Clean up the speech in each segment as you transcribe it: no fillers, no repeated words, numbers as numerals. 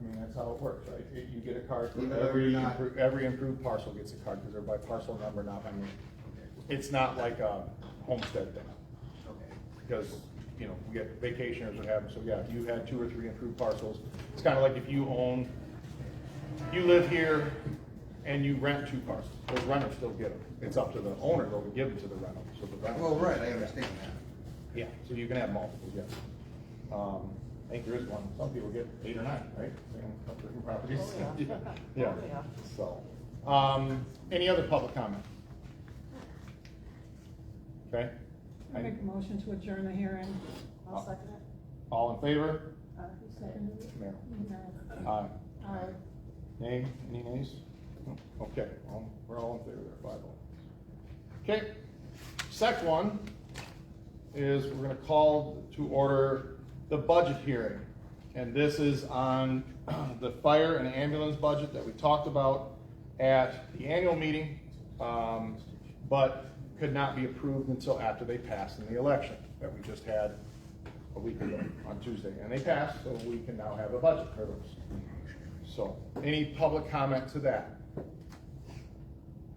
I mean, that's how it works, right? You get a card, Even though you're not- every improved parcel gets a card, because they're by parcel number, not by name. It's not like a homestead thing, Okay. because, you know, we get vacationers that have them, so yeah, if you had 2 or 3 improved parcels, it's kinda like if you live here and you rent 2 parcels, those renters still get them. It's up to the owner though to give them to the rental, so the rental. Well, right, I understand that. Yeah, so you can have multiple, yes. I think there is one, some people get 8 or 9, right? Different properties. Oh, yeah. Yeah, Oh, yeah. so, any other public comment? Okay, I make a motion to adjourn the hearing. I'll second it. all in favor? Who seconded it? Mayor. No. Aye. Aye. Nay, any nays? No? Okay, well, we're all in favor there, 5-0. Okay, second one is we're gonna call to order the budget hearing. And this is on the fire and ambulance budget that we talked about at the annual meeting, but could not be approved until after they passed in the election that we just had a week ago on Tuesday. And they passed, so we can now have a budget for those. So, any public comment to that?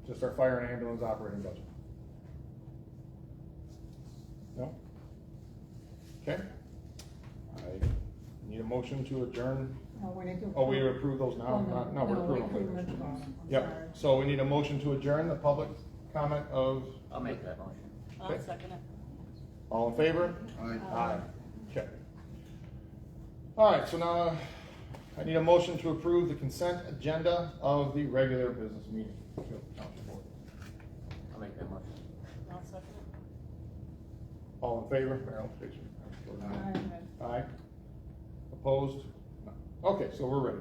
Just our fire and ambulance operating budget? No? Okay. I need a motion to adjourn. No, we need to. Oh, we approve those now? Oh, No, we're we approving approve them them later. at the bottom. I'm Yep, sorry. so we need a motion to adjourn the public comment of, I'll make that motion. I'll Okay. second it. all in favor? Aye. Aye. Okay. All right, so now I need a motion to approve the consent agenda of the regular business meeting. I'll make that motion. I'll second it. All in favor? Merrill, Dixon. Aye. Aye. Opposed? No. Okay, so we're ready.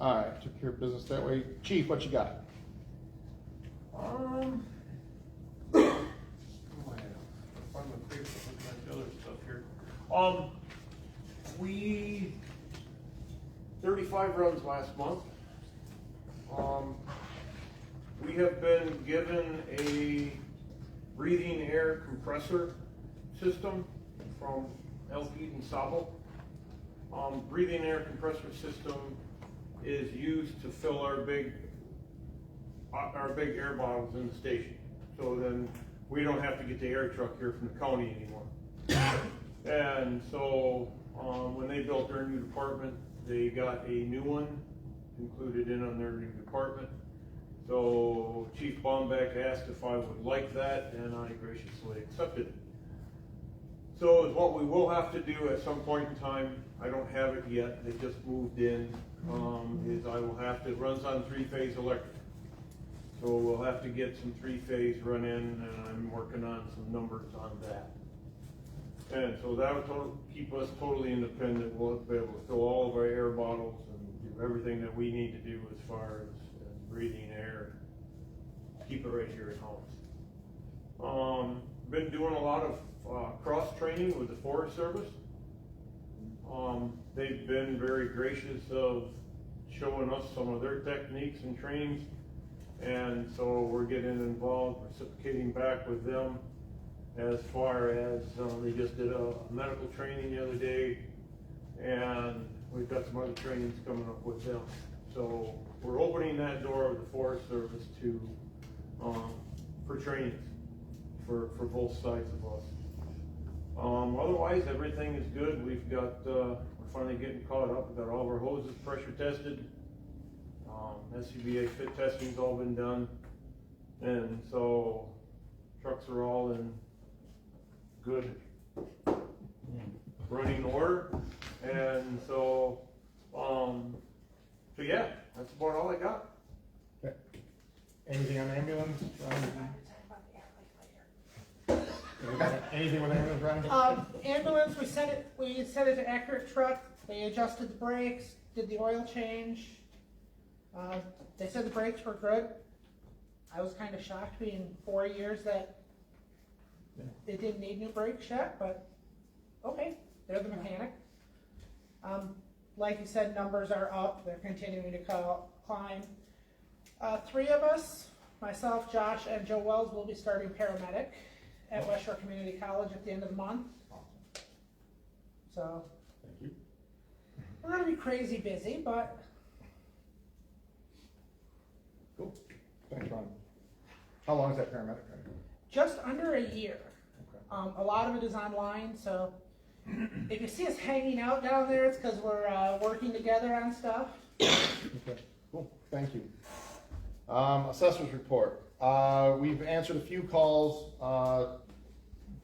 All right, took care of business that way. Chief, what you got? Find my paper, looking at the other stuff here. We, 35 runs last month. We have been given a breathing air compressor system from Elkhead and Sabo. Breathing air compressor system is used to fill our big air bottles in the station. So then we don't have to get the air truck here from the county anymore. And so, when they built their new department, they got a new one included in on their new department. So Chief Bombeck asked if I would like that, and I graciously accepted it. So is what we will have to do at some point in time, I don't have it yet, they just moved in, is I will have to, it runs on 3-phase electric. So we'll have to get some 3-phase run in, and I'm working on some numbers on that. And so that will keep us totally independent. We'll be able to fill all of our air bottles and do everything that we need to do as far as breathing air. Keep it right here at home. Been doing a lot of cross training with the Forest Service. They've been very gracious of showing us some of their techniques and trainings. And so we're getting involved, reciprocating back with them as far as, they just did a medical training the other day, and we've got some other trainings coming up with them. So we're opening that door of the Forest Service to, for trainings for both sides of us. Otherwise, everything is good. We've got, we're finally getting caught up. We've got all of our hoses pressure tested. SCBA fit testing's all been done, and so trucks are all in good running order, and so yeah, that's about all I got. Okay. Anything on ambulance? Anything with ambulance, Ryan? Ambulance, we sent it to Accurate Truck, they adjusted the brakes, did the oil change. They said the brakes were good. I was kind of shocked being 4 years that it didn't need new brakes yet, but okay, they're the mechanic. Like you said, numbers are up, they're continuing to climb. 3 of us, myself, Josh, and Joe Wells, will be starting paramedic at West Shore Community College at the end of the month. So, Thank you. We're gonna be crazy busy, but Cool, thanks, Ron. How long is that paramedic training? just under a year. Okay. A lot of it is online, so if you see us hanging out down there, it's because we're working together on stuff. Okay, cool, thank you. Assessors report. We've answered a few calls,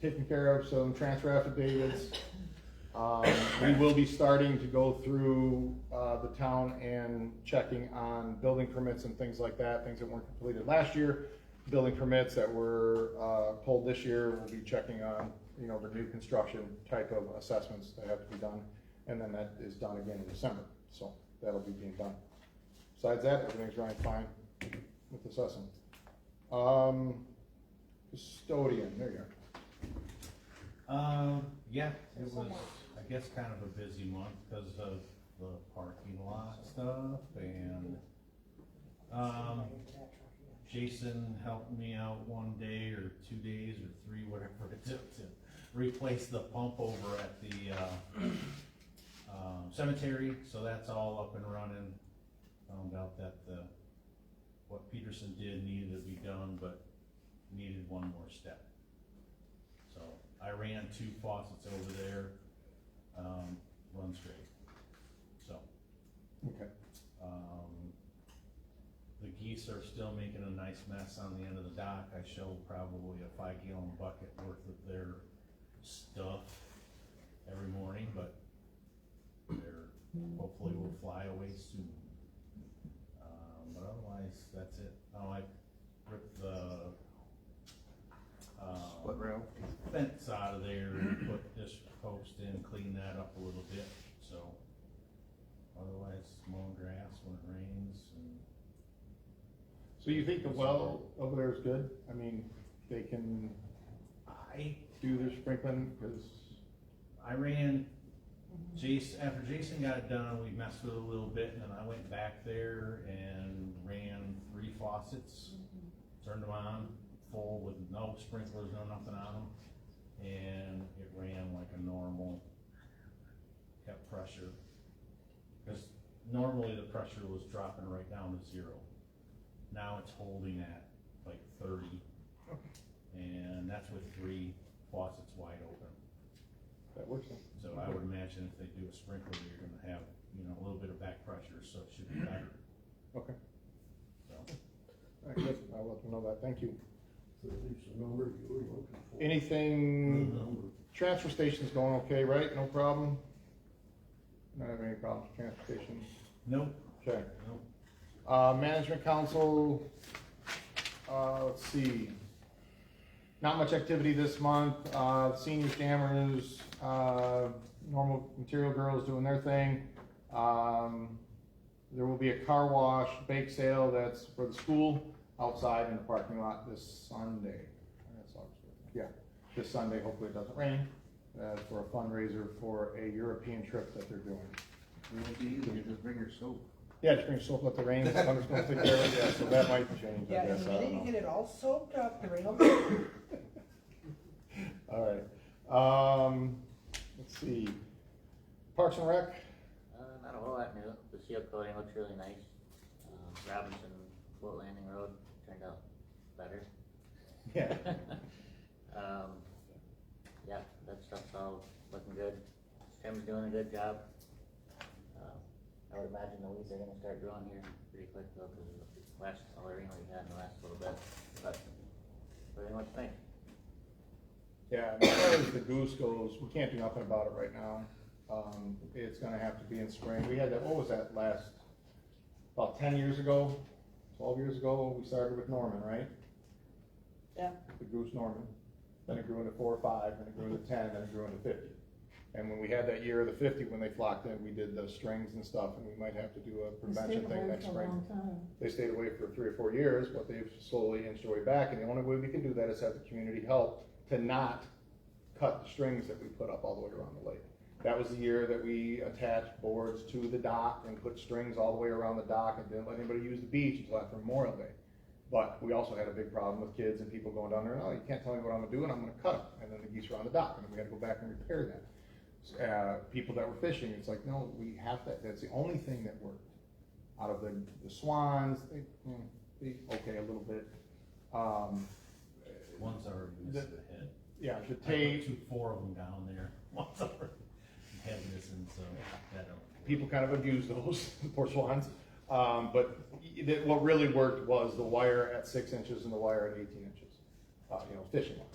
taken care of some transfer affidavits. We will be starting to go through the town and checking on building permits and things like that, things that weren't completed last year. Building permits that were pulled this year, we'll be checking on, you know, the new construction type of assessments that have to be done. And then that is done again in December, so that'll be being done. Besides that, everything's running fine with assessing. Custodian, there you are. Yeah, it was, I guess, kind of a busy month because of the parking lot stuff and, Jason helped me out one day or 2 days or 3, whatever it took to replace the pump over at the, cemetery, so that's all up and running. Found out that what Peterson did needed to be done, but needed one more step. So I ran 2 faucets over there, runs great. So, Okay. the geese are still making a nice mess on the end of the dock. I showed probably a 5-gallon bucket worth of their stuff every morning, but they're hopefully will fly away soon. But otherwise, that's it. Oh, I ripped the Split rail. fence out of there and put this post in, cleaned that up a little bit, so. Otherwise, mowing grass when it rains and. So you think the well over there is good? I mean, they can I do their sprinkling, because, ran Jason, after Jason got it done, we messed with it a little bit, and then I went back there and ran 3 faucets, turned them on, full with no sprinklers, no nothing on them, and it ran like a normal, kept pressure. Cause normally the pressure was dropping right down to 0. Now it's holding at like 30, and that's with 3 faucets wide open. that works. Then. So I would imagine if they do a sprinkler, you're gonna have, you know, a little bit of back pressure, so it should be better. Okay. So, All right, good. I'll let them know that. Thank you. Anything, transfer station's going okay, right? No problem? Not having any problems with transportation? nope, Okay. nope. Management council, let's see. Not much activity this month. Senior jammers, normal material girls doing their thing. There will be a car wash bake sale that's for the school outside in the parking lot this Sunday. That's August 5th. Yeah, this Sunday, hopefully it doesn't rain, for a fundraiser for a European trip that they're doing. It won't be easy, just bring your soap. Yeah, just bring soap, let the rain, the thunder's gonna take care of it, yeah, so that might change, I Yeah, guess, the I minute don't you know. get it all soaked up, the rain will go. All right, let's see, Parks and Rec, Not a whole lot new. The seal coating looks really nice. Robinson Float Landing Road turned out better. yeah, Yeah, that stuff's all looking good. Tim's doing a good job. I would imagine the weeds are gonna start growing here pretty quick though, cause of the last, all the rain we had in the last little bit. But, everything looks nice. yeah, as far as the goose goes, we can't do nothing about it right now. It's gonna have to be in spring, we had that, what was that about 10 years ago, 12 years ago, we started with Norman, right? Yeah. The goose Norman, then it grew into 4 or 5, then it grew into 10, then it grew into 50. And when we had that year of the 50, when they flocked in, we did the strings and stuff, and we might have to do a They stayed prevention thing away next for a spring. long time. They stayed away for 3 or 4 years, but they've slowly inched their way back, and the only way we can do that is have the community help to not cut the strings that we put up all the way around the lake. That was the year that we attached boards to the dock and put strings all the way around the dock and didn't let anybody use the beach until after Memorial Day. But we also had a big problem with kids and people going down there, oh, you can't tell me what I'm gonna do, and I'm gonna cut them, and then the geese are on the dock, and we had to go back and repair that. people that were fishing, it's like, no, we have that, that's the only thing that worked. Out of the swans, they okay a little bit. One's already missing the head. Yeah, the I put tape, 4 of them down there. One's already head missing, so that don't. people kind of abuse those, poor swans. But what really worked was the wire at 6 inches and the wire at 18 inches, fishing line.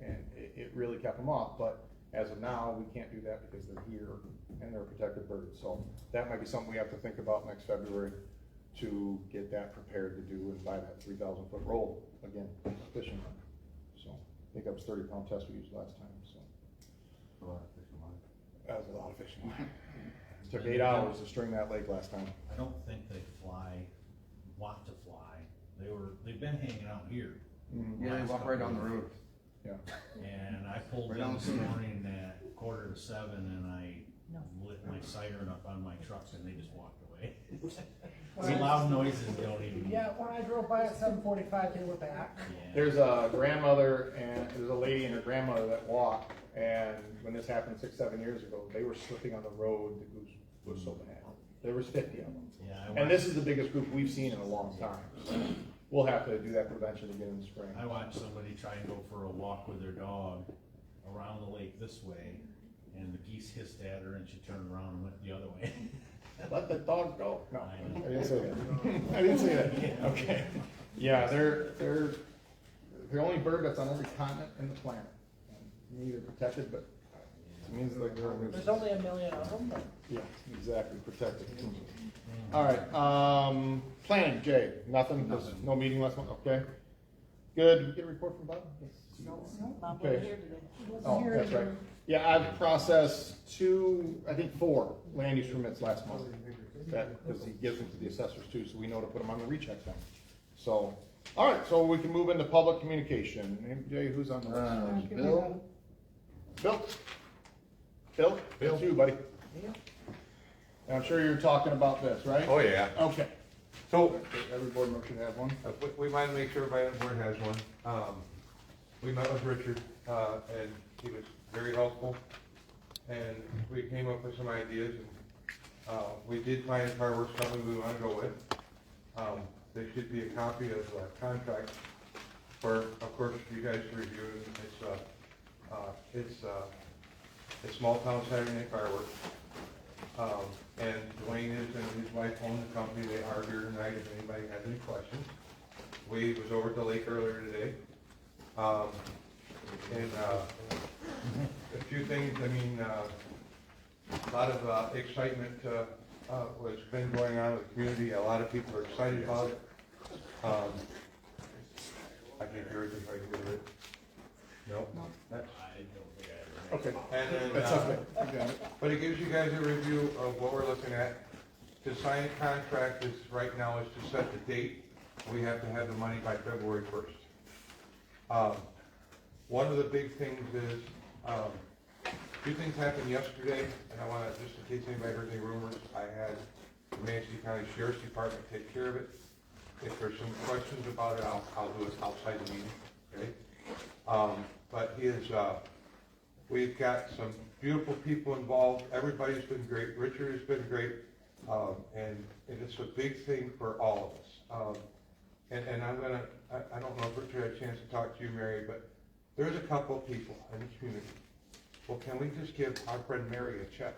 And it really kept them off, but as of now, we can't do that because they're here and they're protected birds. So that might be something we have to think about next February to get that prepared to do and buy that 3,000 foot roll again, fishing line. So I think that was 30-pound test we used last time, so. That was a lot of fishing line. It took 8 hours to string that lake last time. I don't think they want to fly. They've been hanging out here. Yeah, they walk right down the road. Yeah. And I pulled Right in on this the scene. morning at 6:45 and I lit my siren up on my trucks and they just walked away. It's loud noises don't even. Yeah, when I drove by at 7:45, they were back. Yeah. There's a grandmother and there's a lady and her grandmother that walk, and when this happened 6-7 years ago, they were slipping on the road, the goose was so bad. There was 50 of them. Yeah, I And watched- this is the biggest group we've seen in a long time. So we'll have to do that prevention again in the spring. I watched somebody try and go for a walk with their dog around the lake this way, and the geese hissed at her, and she turned around and went the other way. Let the dog go. No, I I know. didn't say that. I didn't say that. Okay. Yeah, they're the only bird that's on every continent in the planet. Neither protected, but it means like they're a There's only 1 million of them, but Yeah, exactly, protected. All right, planning, Jay, nothing, there's no meeting last month, okay? Good, did we get a report from Bob? Bob wasn't Okay. here today. He wasn't Oh, here that's right. again. Yeah, I've processed 4 land use permits last month. That, because he gives them to the assessors too, so we know to put them on the recheck then. So, all right, so we can move into public communication. Hey, Jay, who's on the list? Bill? Bill? Bill? It's you, buddy. And I'm sure you're talking about this, right? Oh, yeah. Okay. So, Every board member should have one. we wanted to make sure everybody on the board has one. We met with Richard, and he was very helpful, and we came up with some ideas, and we did find a fireworks company we want to go with. There should be a copy of the contract for, of course, you guys to review. It's Small Town Saturday Night Fireworks. And Dwayne is and his wife own the company. They are here tonight if anybody has any questions. Wade was over at the lake earlier today. A few things, I mean, a lot of excitement was been going on with the community. A lot of people are excited about it. I can't hear it if I can do it. No? That's- I don't think I ever. Okay. And then, That's okay. You got it. but it gives you guys a review of what we're looking at. To sign a contract is, right now, is to set the date. We have to have the money by February 1st. One of the big things is, two things happened yesterday, and I wanna, just in case anybody heard any rumors, I had the Manistee County Sheriff's Department take care of it. If there's some questions about it, I'll do it outside the meeting, okay? But we've got some beautiful people involved, everybody's been great, Richard has been great, and it's a big thing for all of us. And I'm gonna, I don't know if Richard had a chance to talk to you, Mary, but there's a couple of people in the community. Well, can we just give our friend Mary a check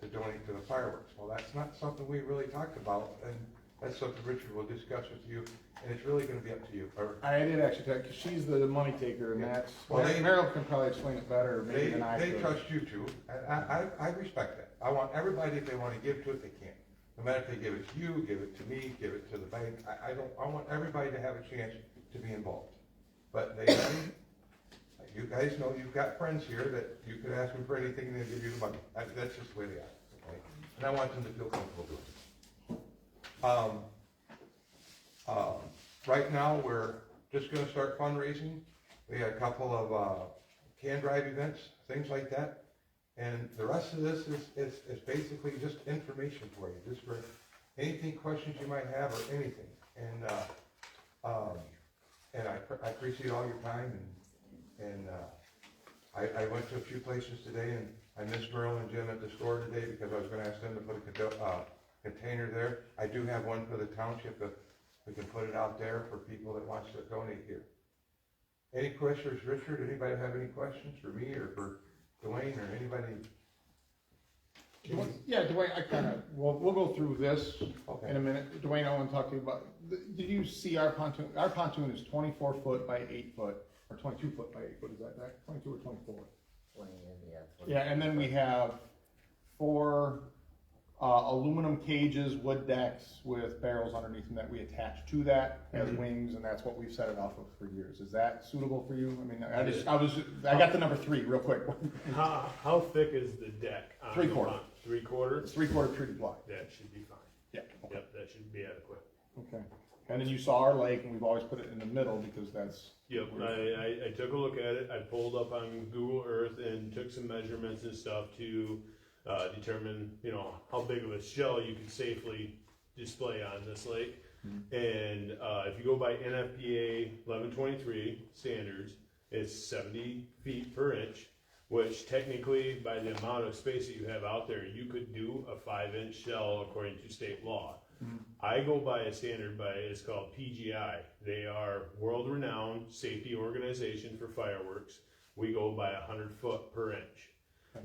to donate to the fireworks? Well, that's not something we really talked about, and that's something Richard will discuss with you, and it's really gonna be up to you. I did actually, because she's the money taker, and that's, Well, they- Meryl can probably explain it better maybe They than I could. trust you too, and I respect that. I want everybody, if they wanna give to it, they can. No matter if they give it to you, give it to me, give it to the bank, I want everybody to have a chance to be involved. But you guys know you've got friends here that you could ask them for anything and they'll give you the money. That's just the way they are, okay? And I want them to feel comfortable doing it. Right now, we're just gonna start fundraising. We had a couple of can drive events, things like that. And the rest of this is basically just information for you, just for anything, questions you might have or anything. And I appreciate all your time and I went to a few places today and I missed Merle and Jim at the store today because I was gonna ask them to put a container there. I do have one for the township, if we can put it out there for people that wants to donate here. Any questions, Richard? Anybody have any questions for me or for Dwayne or anybody? Yeah, Dwayne, we'll go through this Okay. in a minute. Dwayne, I wanna talk to you about, did you see our pontoon? Our pontoon is 24 foot by 8 foot, or 22 foot by 8 foot, is that 22 or 24? 20, yeah. 20. Yeah, and then we have 4 aluminum cages, wood decks with barrels underneath them that we attach to that as wings, and that's what we've set it off of for years. Is that suitable for you? I mean, I got the number 3 real quick. How thick is the deck? on 3/4. the pond? 3/4? It's 3/4 treated ply. That should be fine. Yeah. Okay. Yep, that should be adequate. Okay. And then you saw our lake, and we've always put it in the middle because that's. Yep, I took a look at it, I pulled up on Google Earth and took some measurements and stuff to determine, how big of a shell you could safely display on this lake. And if you go by NFPA 1123 standards, it's 70 feet per inch, which technically, by the amount of space that you have out there, you could do a 5-inch shell according to state law. I go by a standard it's called PGI. They are world-renowned safety organization for fireworks. We go by 100 foot per inch.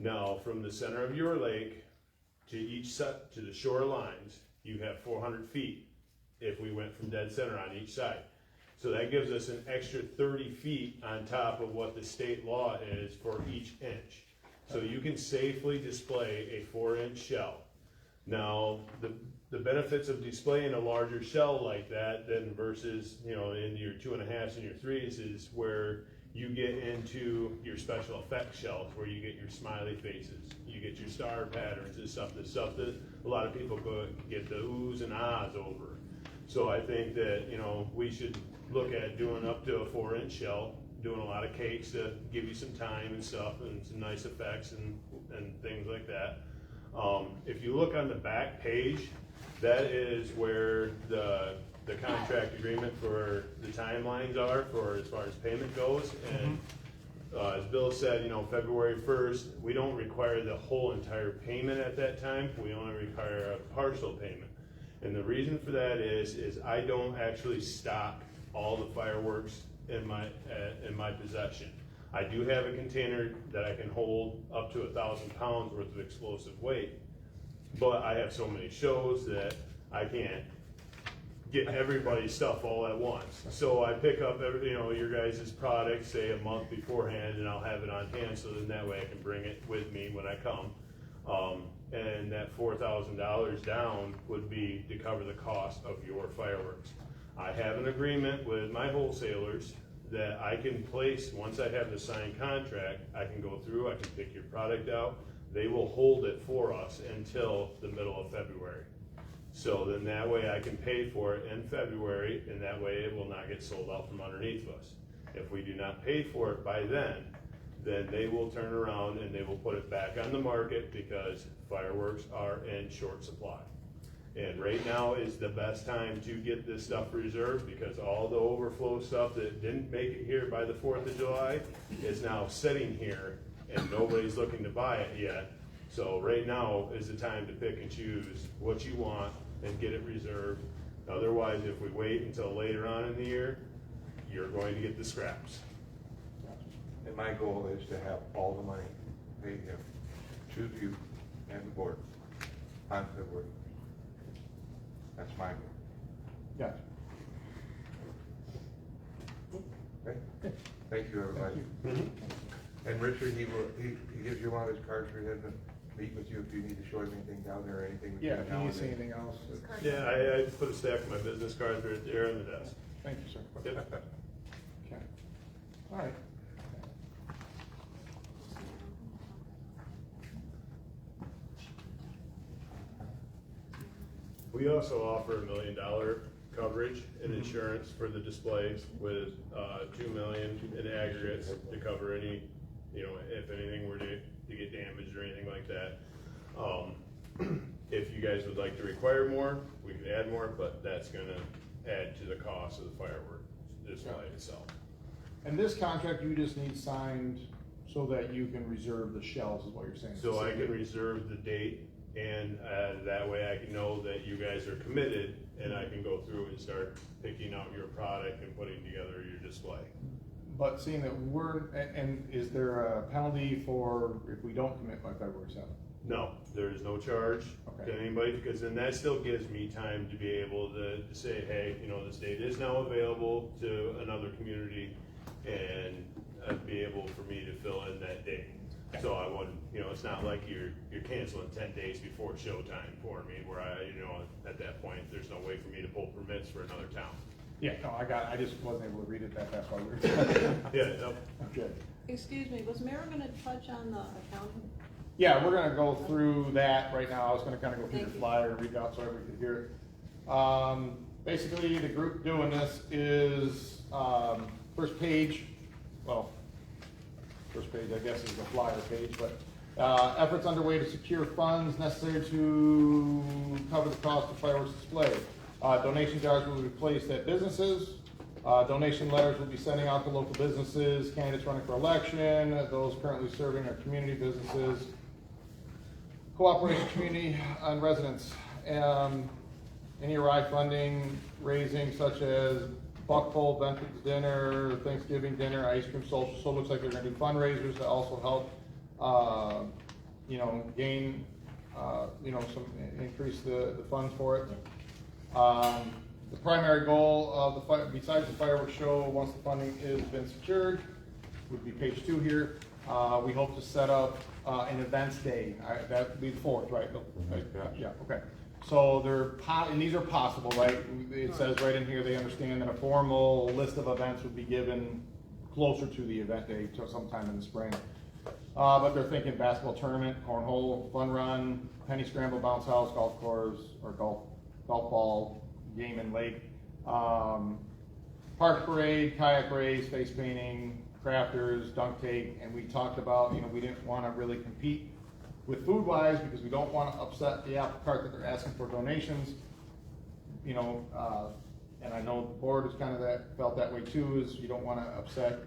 Now, from the center of your lake to each set to the shore lines, you have 400 feet if we went from dead center on each side. So that gives us an extra 30 feet on top of what the state law is for each inch. So you can safely display a 4-inch shell. Now, the benefits of displaying a larger shell like that than versus, in your 2.5s and your 3s is where you get into your special effects shells, where you get your smiley faces, you get your star patterns and stuff, the stuff that a lot of people get the oohs and ahs over. So I think that, we should look at doing up to a 4-inch shell, doing a lot of cakes to give you some time and stuff and some nice effects and things like that. If you look on the back page, that is where the contract agreement for the timelines are for as far as payment goes. And as Bill said, February 1st, we don't require the whole entire payment at that time. We only require a partial payment. And the reason for that is I don't actually stock all the fireworks in my possession. I do have a container that I can hold up to 1,000 pounds worth of explosive weight, but I have so many shows that I can't get everybody's stuff all at once. So I pick up your guys' products, say a month beforehand, and I'll have it on hand, so then that way I can bring it with me when I come. And that $4,000 down would be to cover the cost of your fireworks. I have an agreement with my wholesalers that I can place, once I have the signed contract, I can go through, I can pick your product out. They will hold it for us until the middle of February. So then that way I can pay for it in February, and that way it will not get sold out from underneath us. If we do not pay for it by then they will turn around and they will put it back on the market because fireworks are in short supply. And right now is the best time to get this stuff reserved because all the overflow stuff that didn't make it here by the 4th of July is now sitting here and nobody's looking to buy it yet. So right now is the time to pick and choose what you want and get it reserved. Otherwise, if we wait until later on in the year, you're going to get the scraps. And my goal is to have all the money paid him to you and the board on February. That's my goal. Yeah. Okay? Thank you, everybody. And Richard, he gives you one of his cards for him to meet with you if you need to show him anything down there or anything. Yeah, if between you now need and to see then. anything else. Yeah, I put a stack of my business cards right there on the desk. Thank you, sir. Yep. Okay. All right. We also offer $1 million coverage and insurance for the displays with $2 million in aggregates to cover any, if anything were to get damaged or anything like that. If you guys would like to require more, we could add more, but that's gonna add to the cost of the firework display itself. And this contract you just need signed So that you can reserve the shells is what you're saying. So I can reserve the date, and that way I can know that you guys are committed, and I can go through and start picking out your product and putting together your display. But seeing that and is there a penalty for if we don't commit by February 7th? No, there is no charge Okay. to anybody, because then that still gives me time to be able to say, hey, you know, this date is now available to another community, and be able for me to fill in that date. So I wouldn't, you know, it's not like you're canceling 10 days before showtime for me, where you know, at that point, there's no way for me to pull permits for another town. Yeah, no, I just wasn't able to read it that fast while we were. Yeah, no. Okay. Excuse me, was Mayor gonna touch on the accounting? Yeah, we're gonna go through that right now. I was gonna kind of go through Thank the you. flyer and read it out so everybody could hear it. Basically, the group doing this is, first page, I guess is the flyer page, but, efforts underway to secure funds necessary to cover the cost of fireworks display. Donation jars will be placed at businesses. Donation letters will be sending out to local businesses, candidates running for election, those currently serving our community businesses, cooperation community and residents. Any arrive funding raising such as buck bowl, Veterans dinner, Thanksgiving dinner, ice cream social. So it looks like they're gonna do fundraisers to also help, you know, gain, you know, increase the funds for it. The primary goal of the besides the fireworks show, once the funding has been secured, would be page 2 here. We hope to set up an events day. That would be the 4th, right? Right? Yeah. Okay. So and these are possible, right? It says right in here they understand that a formal list of events would be given closer to the event day, so sometime in the spring. But they're thinking basketball tournament, cornhole, fun run, penny scramble, bounce house, golf course, or golf ball, game and lake, park parade, kayak race, face painting, crafters, dunk take, and we talked about, you know, we didn't want to really compete with food wise because we don't want to upset the apple cart that they're asking for donations, you know, and I know the board is kind of felt that way too, is you don't want to upset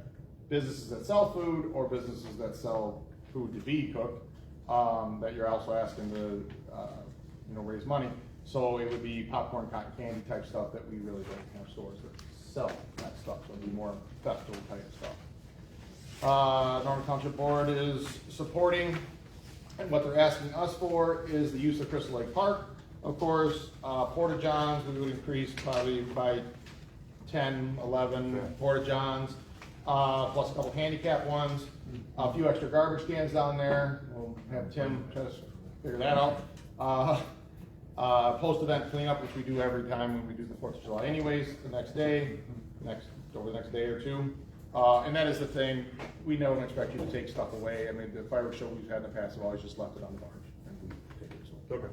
businesses that sell food or businesses that sell food to be cooked, that you're also asking to, you know, raise money. So it would be popcorn, cotton candy type stuff that we really don't have stores that sell that stuff. So it'd be more festival type stuff. Norman Township Board is supporting, and what they're asking us for is the use of Crystal Lake Park. Of course, Porta Johns, we would increase probably by 10, 11 Porta Johns, plus a couple handicap ones, a few extra garbage cans down there. We'll have Tim just figure that out. Post-event cleanup, which we do every time when we do the 4th of July anyways, the next day, over the next day or two. And that is the thing, we don't expect you to take stuff away. I mean, the fireworks show we've had in the past have always just left it on the barge. And we take it, so. Okay.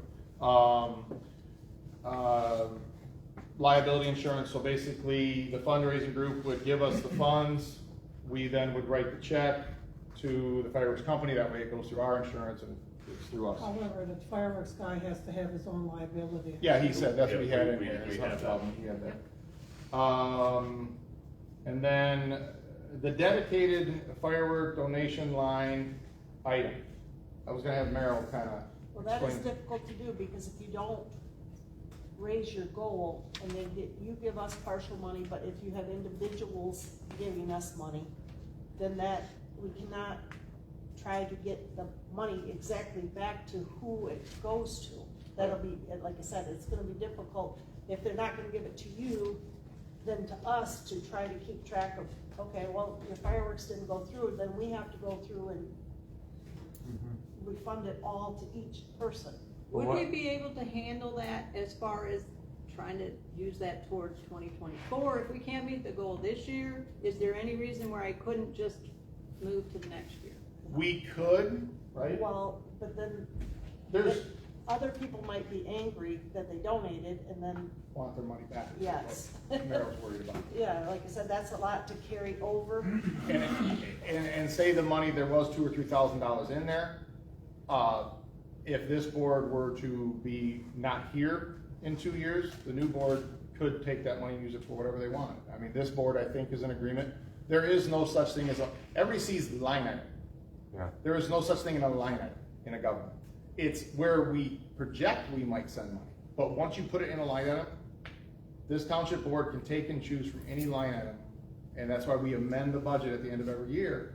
Liability insurance, so basically the fundraising group would give us the funds. We then would write the check to the fireworks company, that way it goes through our insurance and it's through us. However, the fireworks guy has to have his own liability. Yeah, he said, that's what he Yeah, had in we there, it's not a have that. problem, he had that. And then the dedicated firework donation line item. I was gonna have Meryl kinda Well, that is explain. difficult to do, because if you don't raise your goal, and then you give us partial money, but if you have individuals giving us money, then that, we cannot try to get the money exactly back to who it goes to. That'll be, like I said, it's gonna be difficult, if they're not gonna give it to you, then to us to try to keep track of, okay, well, your fireworks didn't go through, then we have to go through and refund it all to each person. Would we be able to handle that as far as trying to use that towards 2024? If we can't meet the goal this year, is there any reason where I couldn't just move to the next year? We could, right? Well, but then There's, other people might be angry that they donated, and then, want their money back. is yes. what Meryl's worried about. Yeah, like I said, that's a lot to carry over. And say the money, there was $2,000 or $3,000 in there. If this board were to be not here in 2 years, the new board could take that money and use it for whatever they want. I mean, this board, I think, is in agreement. There is no such thing as everybody sees line item. Yeah. There is no such thing in a line item in a government. It's where we project we might send money. But once you put it in a line item, this township board can take and choose from any line item. And that's why we amend the budget at the end of every year.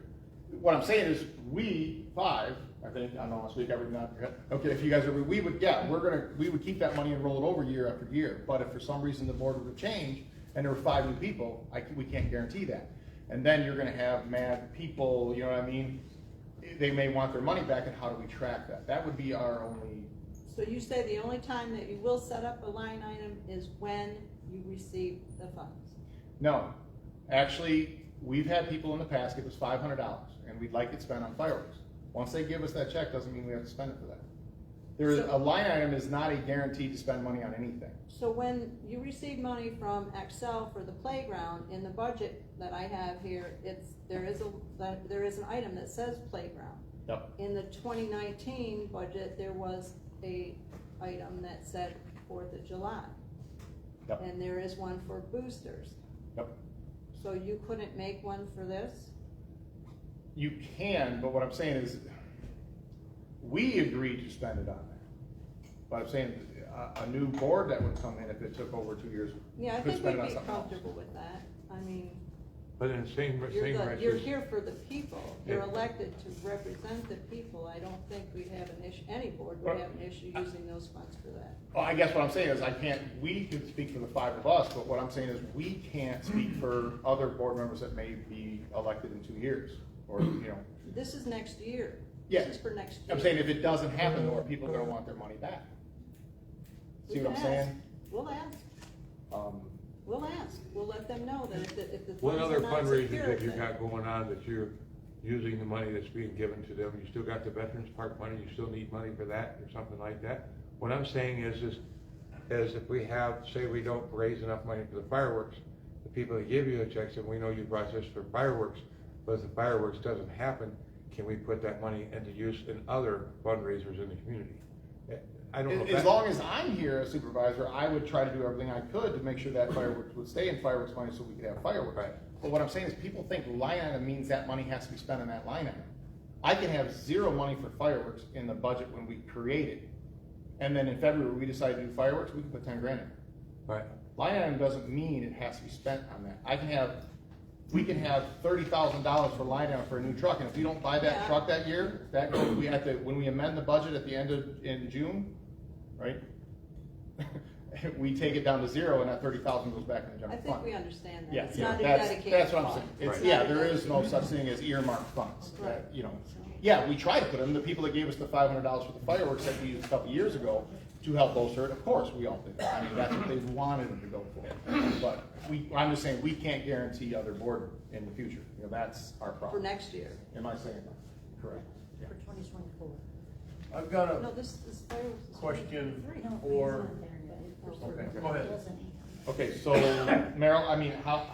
What I'm saying is, we five, I think, I don't want to speak every night. Okay, if you guys are, we would keep that money and roll it over year after year. But if for some reason the board were to change and there were 5 new people, we can't guarantee that. And then you're gonna have mad people, you know what I mean? They may want their money back, and how do we track that? That would be our only, So you say the only time that you will set up a line item is when you receive the funds? no. Actually, we've had people in the past give us $500 and we'd like it spent on fireworks. Once they give us that check, doesn't mean we have to spend it for that. A line item is not a guarantee to spend money on anything. So when you receive money from Excel for the playground, in the budget that I have here, there is an item that says playground. Yep. In the 2019 budget, there was a item that said 4th of July. Yep. And there is one for boosters. Yep. So you couldn't make one for this? You can, but what I'm saying is, we agreed to spend it on there. But I'm saying, a new board that would come in if it took over 2 years. Yeah, I could think spend we'd it on be something else. comfortable with that. I mean, But in the same you're here for the people. You're Yeah. elected to represent the people. I don't think we'd have an issue, any board would have an issue using those funds for that. Well, I guess what I'm saying is, we could speak for the 5 of us, but what I'm saying is, we can't speak for other board members that may be elected in 2 years, or, you know. This is next year. Yeah. This is for next year. I'm saying if it doesn't happen, though, are people gonna want their money back? See what I'm saying? We'll ask. Um, We'll ask. We'll let them know that if the What funds other are not fundraisers secure, have you then- got going on that you're using the money that's being given to them? You still got the Veterans Park money, you still need money for that, or something like that? What I'm saying is if we have, say we don't raise enough money for the fireworks, the people that give you the checks, and we know you brought this for fireworks, but if the fireworks doesn't happen, can we put that money into use in other fundraisers in the community? I don't know. if As that- long as I'm here as supervisor, I would try to do everything I could to make sure that fireworks would stay in fireworks money so we could have fireworks. Right. But what I'm saying is, people think line item means that money has to be spent on that line item. I can have 0 money for fireworks in the budget when we create it. And then in February, we decide to do fireworks, we can put 10 grand in. Right. Line item doesn't mean it has to be spent on that. We can have $30,000 for line item for a new truck, and if you don't buy that Yeah. truck that year, when we amend the budget at the end in June, right? We take it down to 0, and that 30,000 goes back in the I general think fund. we understand that. Yeah, It's yeah, not a that's dedicated what I'm fund. saying. It's It's, not a there is no dedicated such thing as earmarked funds. Right. That, you know, yeah, we try to put them, the people that gave us the $500 for the fireworks that we used a couple years ago to help those hurt, of course, we all did that. I mean, that's what they wanted them to go for. But I'm just saying, we can't guarantee other board in the future. You know, that's our For problem. next year. Am I saying that? Correct. Yeah. For 2024. I've got No, a this fireworks is question 23. for, Okay. go ahead. Okay, so, Meryl, I mean, how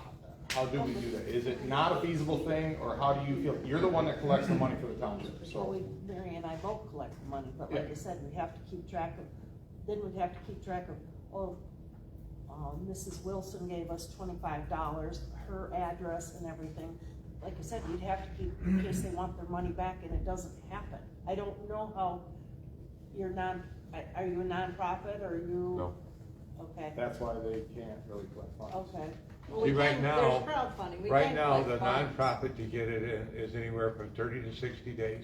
do we do that? Is it not a feasible thing, or how do you feel? You're the one that collects the money for the township, Well, so. Mary and I both collect the money, but like Yeah. I said, we have to keep track of, then we'd have to keep track of, Mrs. Wilson gave us $25, her address and everything. Like I said, we'd have to keep, in case they want their money back and it doesn't happen. I don't know how, are you a nonprofit, or you? No. Okay, That's why they can't really collect funds. okay. Well, we See, right can- now- There's crowdfunding. We Right can now, the collect funds. nonprofit to get it in is anywhere from 30 to 60 days,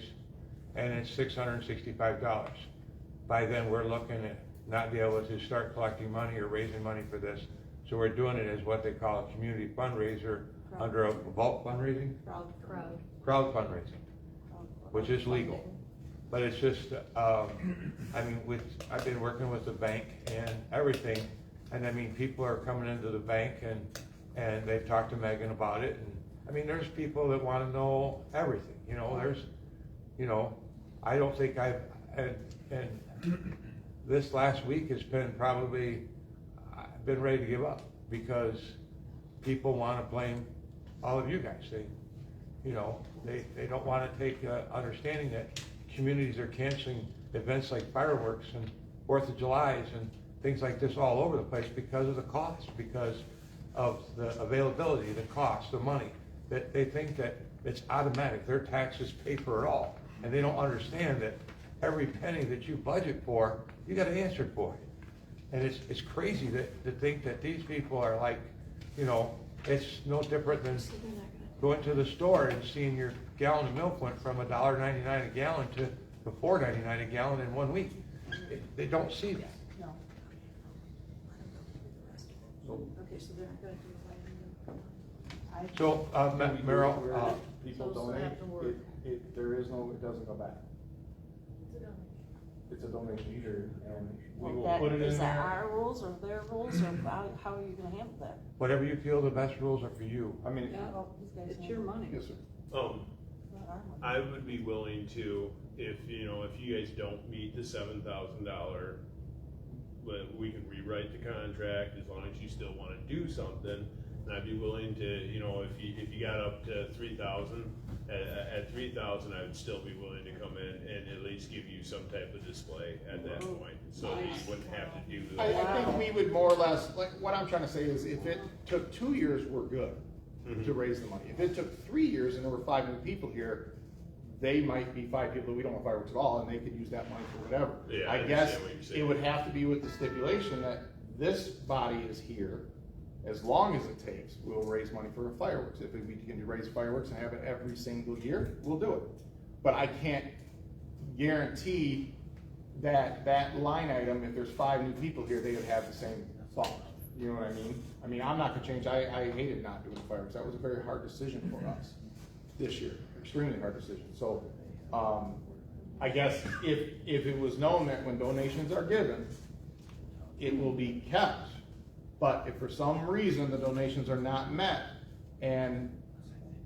and it's $665. By then, we're looking at not be able to start collecting money or raising money for this. So we're doing it as what they call a community fundraiser under a vault fundraising, crowd fundraising, which is legal. But it's just, I mean, I've been working with the bank and everything, and I mean, people are coming into the bank and they've talked to Megan about it, and I mean, there's people that wanna know everything, you know, I don't think I've this last week has been probably, I've been ready to give up, because people wanna blame all of you guys. They don't wanna take understanding that communities are canceling events like fireworks and 4th of July's and things like this all over the place because of the cost, because of the availability, the cost, the money. That they think that it's automatic, their taxes pay for it all. And they don't understand that every penny that you budget for, you gotta answer for it. And it's crazy to think that these people are like, you know, it's no different than going to the store and seeing your gallon of milk went from $1.99 a gallon to $4.99 a gallon in 1 week. They don't see that. No. Okay, so they're not gonna do it. So, Merrill, People So donate, have to work. it doesn't go back. It's a donation either, and we will That- put it in Is that there. our rules or their rules, or how are you gonna handle that? whatever you feel the best rules are for you. I mean, Yeah, Well, these guys it's handle your it. money. yes, sir. Um, Not our money. I would be willing to, if you guys don't meet the $7,000, we can rewrite the contract as long as you still wanna do something. And I'd be willing to, if you got up to 3,000, at 3,000, I would still be willing to come in and at least give you some type of display at that point, so that you wouldn't have to do the. I think we would more or less, like, what I'm trying to say is, if it took 2 years, we're good to raise the money. If it took 3 years and there were 5 new people here, they might be 5 people that we don't want fireworks at all, and they could use that money for whatever. Yeah, I I guess understand what you're saying. it would have to be with the stipulation that this body is here, as long as it takes, we'll raise money for fireworks. If we can raise fireworks and have it every single year, we'll do it. But I can't guarantee that that line item, if there's 5 new people here, they would have the same thought. You know what I mean? I mean, I'm not gonna change, I hated not doing fireworks. That was a very hard decision for us this year, extremely hard decision. So, I guess if it was known that when donations are given, it will be kept. But if for some reason the donations are not met and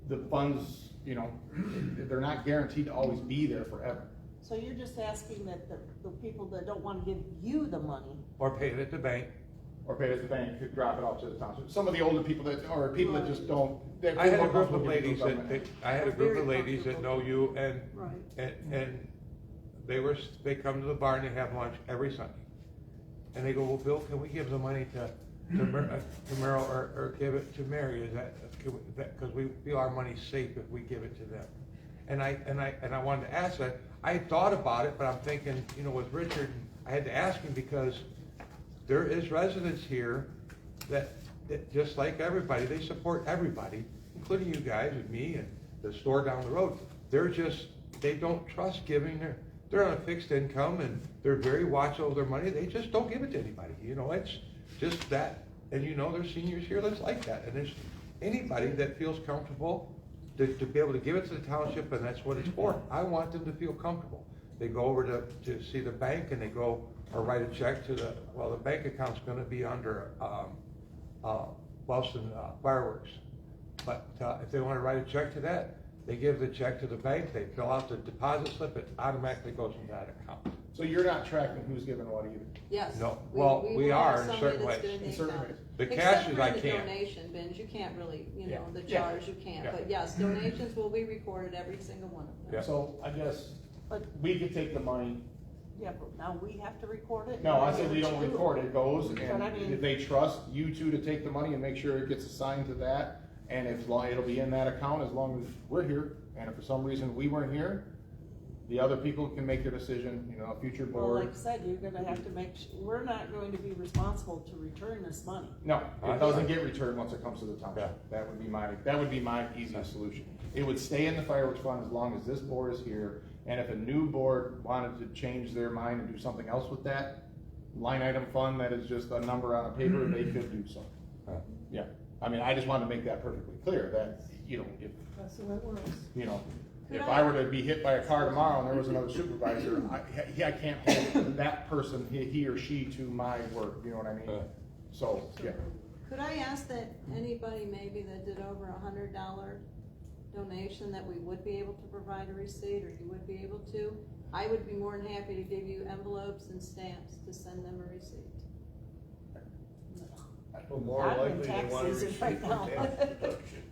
the funds, they're not guaranteed to always be there forever. So you're just asking that the people that don't wanna give you the money, Or pay it at the bank. Or pay it at the bank, could drop it off to the township. Some of the older people or people that just don't. they I had feel a more group of comfortable giving ladies to government. I had a group of ladies that know you and, Right. and they come to the bar and they have lunch every Sunday. And they go, well, Bill, can we give the money to Merrill or give it to Mary? Is that, cause we feel our money's safe if we give it to them. And I wanted to ask that. I thought about it, but I'm thinking, with Richard, I had to ask him because there is residents here that just like everybody, they support everybody, including you guys and me and the store down the road. They don't trust giving they're on a fixed income and they're very watchful of their money. They just don't give it to anybody. It's just that. And there's seniors here that's like that. And there's anybody that feels comfortable to be able to give it to the township, and that's what it's for. I want them to feel comfortable. They go over to see the bank and they go or write a check to the bank account's gonna be under Wellston Fireworks. But if they wanna write a check to that, they give the check to the bank, they fill out the deposit slip, it automatically goes in that account. So you're not tracking who's giving what either? Yes. No. We Well, we will have are in somebody certain that's ways. doing the In certain accounting. ways. The Except cash is for I the can't. donation bins, you can't really, Yeah. the Yeah. jars, you can't, Yeah. but yes, donations will be recorded, every single one of them. Yeah. So I guess, but, we could take the money. yeah, but now we have to record it? No, I said we don't record it, goes, But I and mean- if they trust you two to take the money and make sure it gets assigned to that, and it'll be in that account as long as we're here, and if for some reason we weren't here, the other people can make their decision, a future Well, board. like I said, you're gonna have to we're not going to be responsible to return this money. No, it doesn't get returned once it comes to the township. Yeah. That would be my easiest solution. It would stay in the fireworks fund as long as this board is here, and if a new board wanted to change their mind and do something else with that line item fund that is just a number on a paper, they could do so. Yeah, I just wanted to make that perfectly clear, that, That's the way it works. if I were to be hit by a car tomorrow and there was another supervisor, I can't hold that person, he or she, to my work, you know what I mean? So, yeah. Could I ask that anybody maybe that did over $100 donation, that we would be able to provide a receipt, or you would be able to? I would be more than happy to give you envelopes and stamps to send them a receipt. Well, more I'm in likely they tax want to season receive right from now. tax deduction.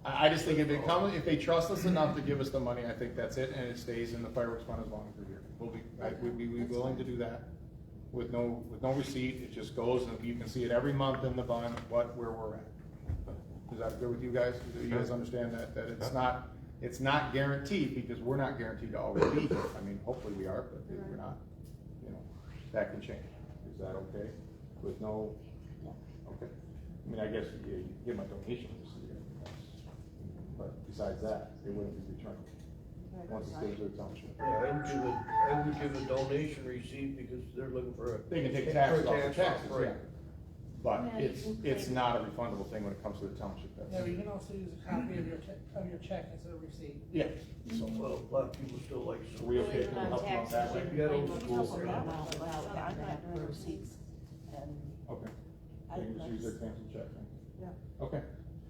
I just think if they trust us enough to give us the money, I think that's it, and it stays in the fireworks fund as long as we're here. We'd be willing to do that with no receipt, it just goes, and you can see it every month in the fund, where we're at. Is that good with you guys? Do you guys understand that it's not, It's not guaranteed, because we're not guaranteed to always be here. I mean, hopefully we are, but we're not, you know, that can change. Is that okay? With no, okay. I mean, I guess you give them a donation this year, but besides that, it wouldn't be returned once it goes to the township. Yeah, I would give a donation receipt because they're looking for a. They can take taxes off the tax taxes, right. yeah. But Yeah, it's not a refundable thing when it comes to the township. Yeah, That's- but you can also use a copy of your check as a receipt. Yeah, so, Well, a lot of people still like. are we okay to help them out that way? Yeah, those We schools help are them not. out without that, I got the receipts, and Okay. I- They can just use their canceled check then? Yeah. Okay,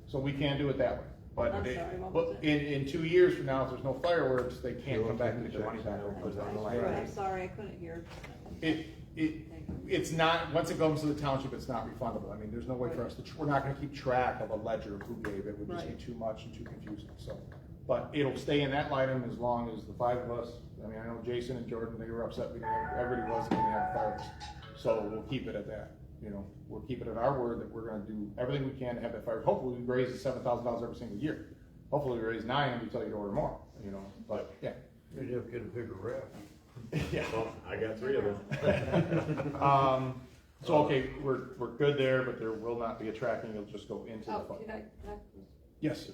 so we can do it that way, but I'm it- sorry, what but was it? in 2 years from now, if there's no fireworks, they can't come back and get their money back. I'm sorry, I couldn't hear. It's not, once it comes to the township, it's not refundable. I mean, there's no way for us to, we're not gonna keep track of a ledger of who gave it, it would just be Right. too much and too confusing, so. But it'll stay in that line item as long as the 5 of us, I mean, I know Jason and Jordan, they were upset, we didn't have, everybody was, we didn't have fireworks. So we'll keep it at that, you know, we'll keep it at our word that we're gonna do everything we can to have that fire. Hopefully we raise the $7,000 every single year. Hopefully we raise 9 and we tell you to order more, you know, but, yeah. You'd have to get a bigger wrap. Yeah. Well, I got 3 of them. So, okay, we're good there, but there will not be a tracking, it'll just go into the Oh, fund. can I, Yes, sir.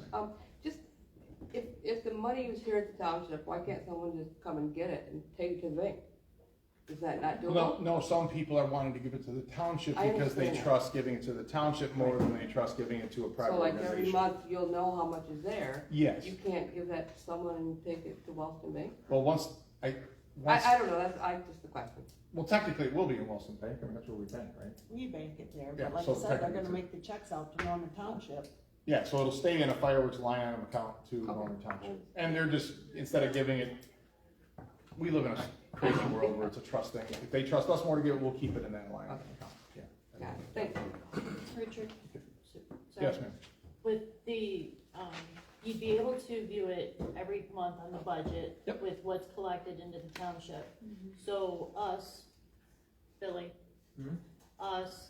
just, if the money was here at the township, why can't someone just come and get it and take it to the bank? Is that not doable? No, some people are wanting to give it to the township I because they understand that. trust giving it to the township more than they trust giving it to a private So like organization. every month, you'll know how much is there. Yes, You can't give that to someone and take it to Wellston Bank? well, once, I don't know, that's, just a question. well, technically it will be in Wilson Bank, I mean, that's where we bank, right? we bank it there, Yeah, but like so I said, they're technically gonna it's- make the checks out to Norman Township. Yeah, so it'll stay in a fireworks line item account to Norman Township. And they're just, instead of giving it, we live in a crazy world where it's a trust thing. If they trust us more to give it, we'll keep it in that line item account, yeah. Got it, thank you. Richard? Yes, ma'am. With the, you'd be able to view it every month on the budget Yep. with what's collected into the township. So us, Billy, us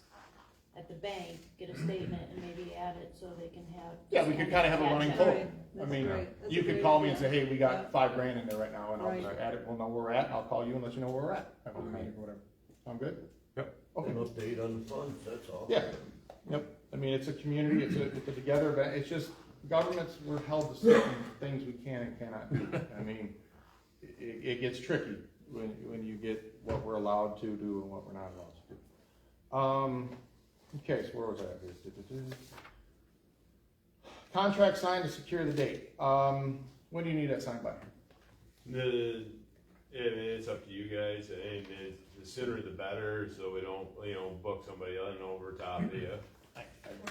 at the bank, get a statement and maybe add it so they can have. Yeah, we could kind of have a running Catch total. up. Right, I that's mean, great. That's you a could great call me and idea. say, hey, we Yeah. got $5,000 in there right now, and I'll Right. add it, we'll know where we're at, I'll call you and let you know where we're at. Have a meeting or whatever. Sound good? Yep. Okay. An update on the funds, that's all. Yeah, yep, I mean, it's a community, it's a together event, it's just, governments, we're held to certain things we can and cannot do. I mean, it gets tricky when you get what we're allowed to do and what we're not allowed to do. Okay, so where was I at here? Contract signed to secure the date. When do you need that signed by? It's up to you guys, and the sooner the better, so we don't, book somebody in over top of you.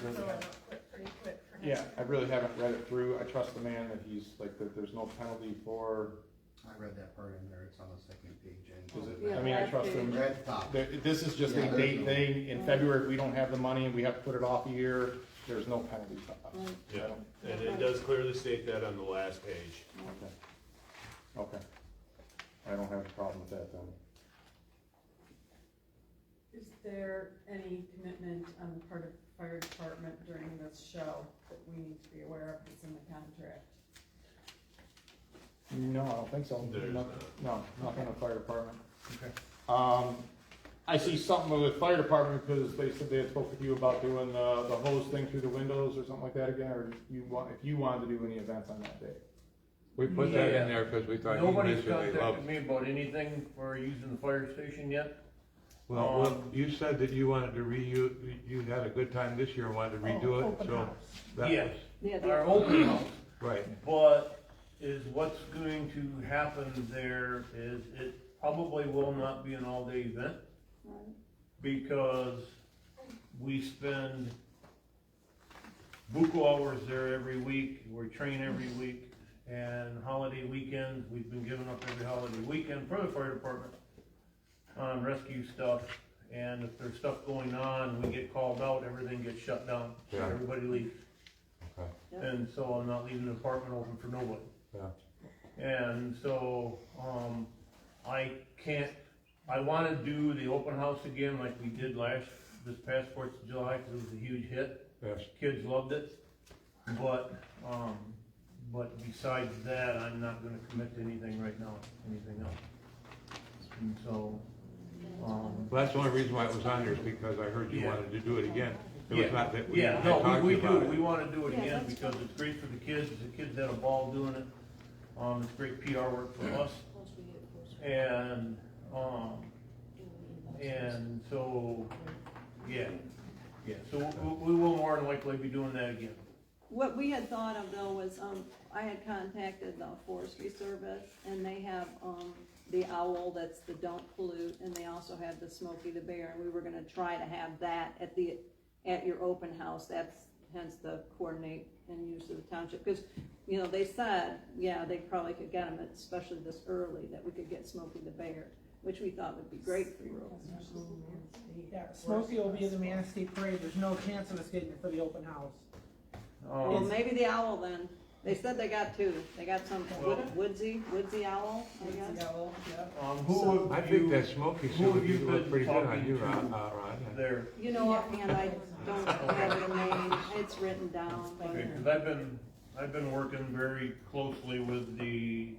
We're throwing it pretty quick for him. Yeah, I really haven't read it through. I trust the man that he's, like, that there's no penalty for, I read that part in there, it's on the second page. is it, Yeah, I mean, I last trust him. page. Red top. This is just a Yeah, date there's no- thing. In February, if we don't have the money and we have to put it off a year, there's no penalty to us. Right. I Yeah, don't- and it does clearly state that on the last page. Okay. I don't have a problem with that then. Is there any commitment on the part of the fire department during this show that we need to be aware of that's in the contract? No, I don't think so. There's Nothing- No, nothing in the fire department. Okay. I see something with fire department because they said they had spoke with you about doing the hose thing through the windows or something like that again, or if you wanted to do any events on that day. We put that in there because we thought you Nobody's mentioned they loved. contacted me about anything for using the fire station yet. Well, you said that you wanted to you had a good time this year and wanted to redo it, Open so. house. that Yes, was- Yeah, our open house. Right, But is what's going to happen there is it probably will not be an all-day event Right. because we spend buku hours there every week, we train every week, and holiday weekends, we've been giving up every holiday weekend for the fire department on rescue stuff, and if there's stuff going on, we get called out, everything gets shut down, Yeah. everybody leaves. Okay. Yeah. And so I'm not leaving the apartment open for nobody. Yeah. And so, I wanna do the open house again like we did this past 4th of July, cause it was a huge hit. yes, Kids loved it, but, but besides that, I'm not gonna commit to anything right now, anything else. And so, Well, that's the only reason why it was on there, is because I heard you Yeah. wanted to do it again. It was not that yeah, I no, talked we about do, it. we wanna do it Yeah, again that's because it's great for the kids had a ball doing it. It's great PR work for us, Once we get closer. and so, yeah, so we will more than likely be doing that again. What we had thought of though was, I had contacted the Forestry Service, and they have, the owl, that's the don't pollute, and they also have the Smokey the Bear, and we were gonna try to have that at your open house, that's hence the coordinate and use of the township, because, you know, they said, yeah, they probably could get them, especially this early, that we could get Smokey the Bear, which we thought would be great for your open house. Yeah, Smokey will be in the Manistee Parade, there's no chance of us getting it for the open house. Well, maybe the owl then. They said they got two. They got some woodsy owl, I guess. Who I have think you, that smoky who suit have would you look been pretty good on talking you, to Ron. there? You know, offhand, I don't have it in name. It's written down, but. Okay, cause I've been working very closely with the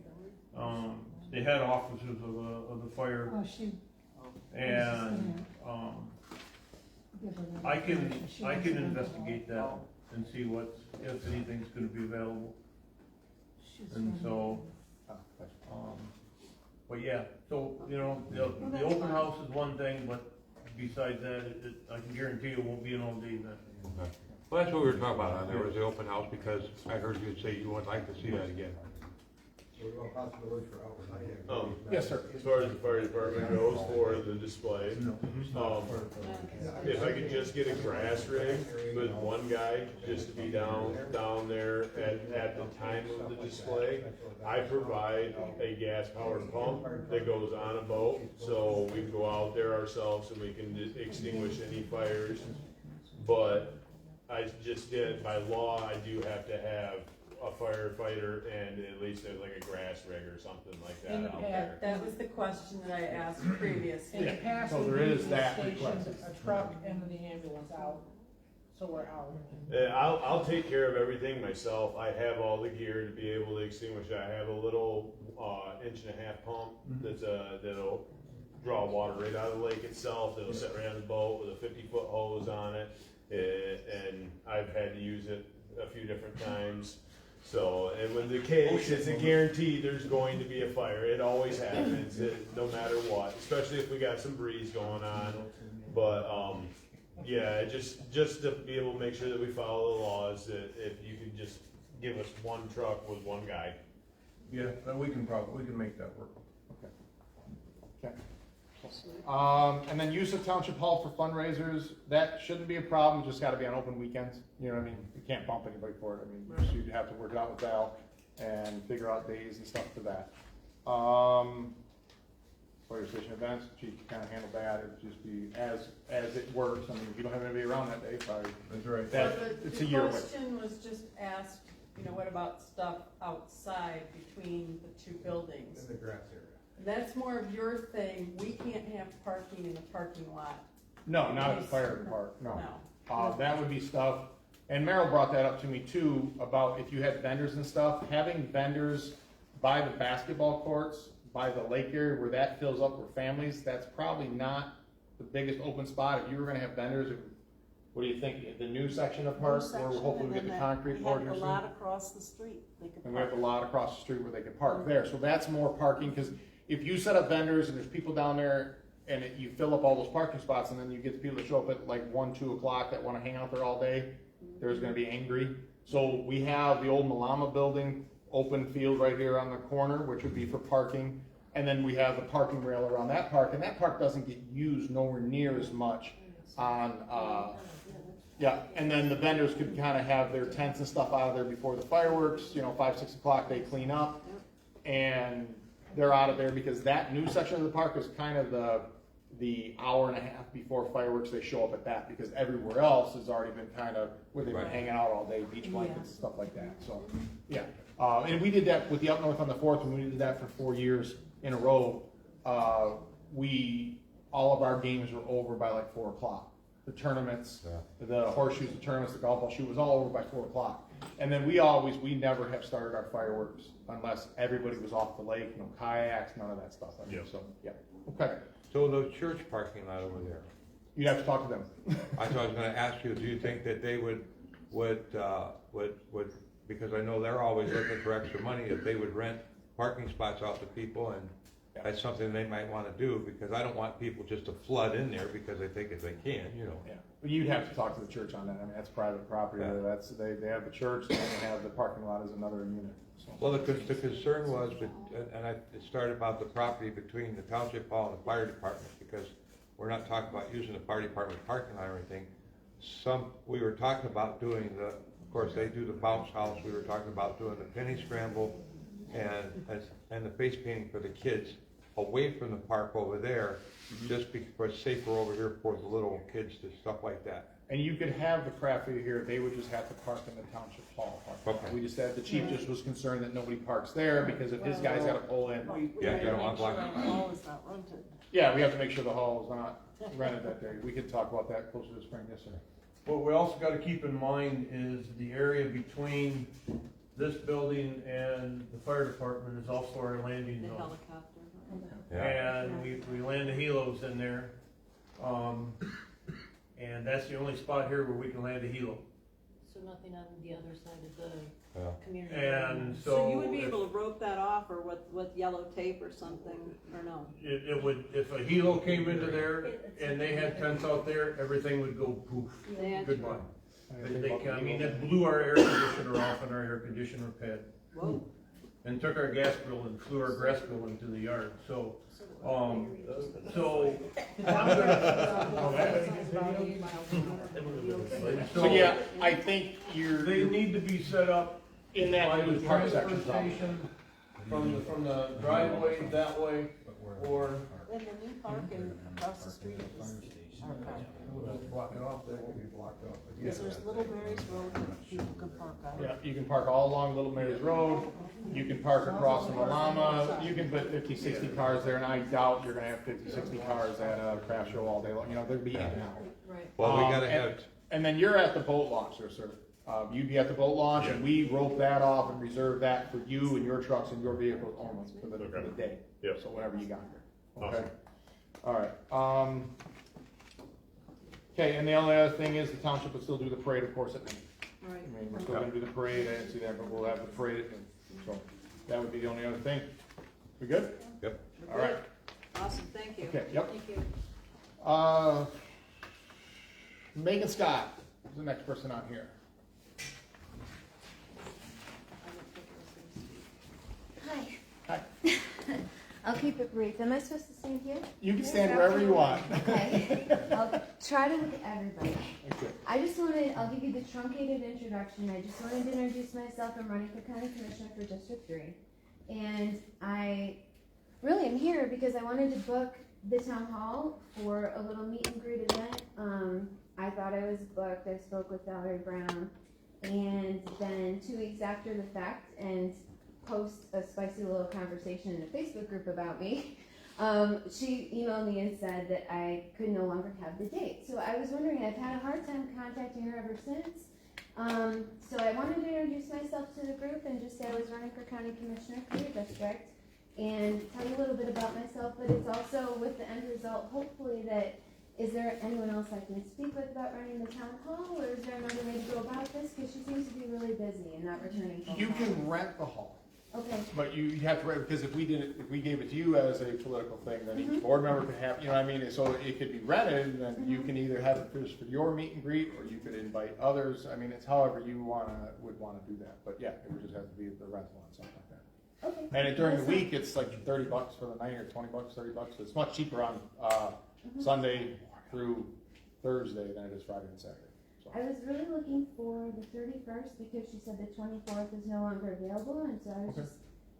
head officers of the fire. And, I can investigate that and see if anything's gonna be available. And so, but yeah, so, you know, the open house is one thing, but besides that, I can guarantee it won't be an all-day event. Well, that's what we were talking about on there, was the open house, because I heard you say you would like to see that again. Yes, sir. As far as the fire department goes for the display, if I could just get a grass rig with one guy, just to be down there at the time of the display, I provide a gas powered pump that goes on a boat, so we can go out there ourselves and we can extinguish any fires. But I just did, by law, I do have to have a firefighter and at least like a grass rig or something like In the that out past, there. That was the question that I asked previously. In the past, so we there is moved that the station, request. a truck and the ambulance out, so we're out. I'll take care of everything myself. I have all the gear to be able to extinguish it. I have a little 1.5-inch pump that'll draw water right out of the lake itself. It'll sit right on the boat with a 50-foot hose on it, and I've had to use it a few different times. So, and when the case, it's a guarantee there's going to be a fire. It always happens, no matter what, especially if we got some breeze going on. But, yeah, just to be able to make sure that we follow the laws, that if you could just give us one truck with one guy. Yeah, we can make that work. Okay. And then use of township hall for fundraisers, that shouldn't be a problem, just gotta be on open weekends, you know what I mean? You can't bump anybody for it, I mean, so you'd have to work it out with Val and figure out days and stuff for that. Fire station events, chief can kinda handle that, it would just be as it works, I mean, if you don't have anybody around that day, probably. That's right. That, it's a year The away. question was just asked, you know, what about stuff outside between the two buildings? In the grass area. That's more of your thing, we can't have parking in the parking lot. No, not at the fire department, no. No. That would be stuff, and Merrill brought that up to me too, about if you had vendors and stuff, having vendors by the basketball courts, by the lake area where that fills up with families, that's probably not the biggest open spot. If you were gonna have vendors, what do you think, the new section of park, where we're hoping we get the concrete poured We here have soon? a lot across the street, they could And we have a park. lot across the street where they can park there, so that's more parking, cause if you set up vendors and there's people down there and you fill up all those parking spots and then you get the people that show up at like 1, 2 o'clock that wanna hang out there all day, there's gonna be angry. So we have the old Malama building, open field right here on the corner, which would be for parking. And then we have the parking rail around that park, and that park doesn't get used nowhere near as much on, yeah, and then the vendors could kinda have their tents and stuff out of there before the fireworks, 5, 6 o'clock, they clean up. And they're out of there because that new section of the park is kind of the hour and a half before fireworks, they show up at that, because everywhere else has already been kind of where they've been hanging out all day, beach blankets and stuff like that, so, yeah. And we did that with the Up North on the 4th, and we did that for 4 years in a row. All of our games were over by like 4 o'clock. the tournaments, Yeah. the horseshoes, the tournaments, the golf ball shoot was all over by 4 o'clock. And then we never have started our fireworks unless everybody was off the lake, no kayaks, none of that stuff. I mean, Yeah. so, yeah, okay. So the church parking lot over there, You'd have to talk to them. I was gonna ask you, do you think that they would, because I know they're always looking for extra money, if they would rent parking spots out to people, and that's something they might wanna do, because I don't want people just to flood in there because they think if they can, you know. Yeah, but you'd have to talk to the church on that. I mean, that's private property. Yeah. That's, they have the church, and then they have the parking lot as another unit, so. Well, the concern was, it started about the property between the township hall and the fire department, because we're not talking about using the fire department parking lot or anything. We were talking about doing of course, they do the bounce house, we were talking about doing the penny scramble and the face painting for the kids away from the park over there, just because it's safer over here for the little kids to stuff like that. And you could have the craft fair here, they would just have to park in the township hall. Okay. We just had, the chief just was concerned that nobody parks there, because if his guys gotta pull in. Yeah, you don't want Make sure blocking. the hall is not rented. Yeah, we have to make sure the hall is not rented that day. We could talk about that closer to spring, yes, sir. What we also gotta keep in mind is the area between this building and the fire department is also our landing The zone. helicopter. Yeah. And we land the helos in there. And that's the only spot here where we can land a helo. So nothing on the other side of the Yeah. community. And So you would so be if- able to rope that off or with yellow tape or something, or no? it would, if a helo came into there and they had tents out there, everything would go poof, Yeah. goodbye. I mean, it blew our air conditioner off in our air conditioner pad. Whoa. And took our gas bill and flew our grass bill into the yard, so, so. So, yeah, I think They need to be set up in that by the new park transfer section. probably. station, from the driveway that way, or. And the new park and across the street is our park. Block it off, that won't be blocked off. Because there's Little Mary's Road that people can park on. Yeah, you can park all along Little Mary's Road, you can park across from the Llama, you can put 50, 60 cars there, and I doubt you're gonna have 50, 60 cars at a craft show all day long, you know, they're being now. Right. Well, we gotta have, And then you're at the boat launch there, sir. You'd be at the boat launch, and we rope that off and reserve that for you and your trucks and your vehicles only for the day. Yep. So whenever you got here, okay? Awesome. All right, okay, and the only other thing is the township will still do the parade, of course, at night. Right. I mean, we're still gonna do the parade, I didn't see that, but we'll have the parade at noon. So that would be the only other thing. We good? Yep. All right, Awesome, thank you. okay, yep. Thank you. Megan Scott is the next person on here. Hi. Hi. I'll keep it brief. Am I supposed to stand here? You can stand wherever you want. Okay. I'll try to look at everybody. Okay. I'll give you the truncated introduction. I just wanted to introduce myself. I'm running for County Commissioner for District 3. And I really am here because I wanted to book the town hall for a little meet and greet event. I thought I was booked. I spoke with Valerie Brown. And then 2 weeks after the fact, and post a spicy little conversation in a Facebook group about me, she emailed me and said that I could no longer have the date. So I was wondering, I've had a hard time contacting her ever since. So I wanted to introduce myself to the group and just say I was running for County Commissioner for your district and tell you a little bit about myself, but it's also with the end result, hopefully, that is there anyone else I can speak with about running the town hall, or is there another way to go about this? Because she seems to be really busy and not returning phone You calls. can rent the hall. Okay. But you have to, because if we gave it to you as a political thing, then each board member could have, you know what I mean? So it could be rented, and then you can either have it just for your meet and greet, or you could invite others. I mean, it's however you would wanna do that. But yeah, it would just have to be the rental and something like that. Okay. And during the week, it's like $30 for the night, or $20, $30. It's much cheaper on, Sunday through Thursday than it is Friday and Saturday. So. I was really looking for the 31st because she said the 24th is no longer available, and so I was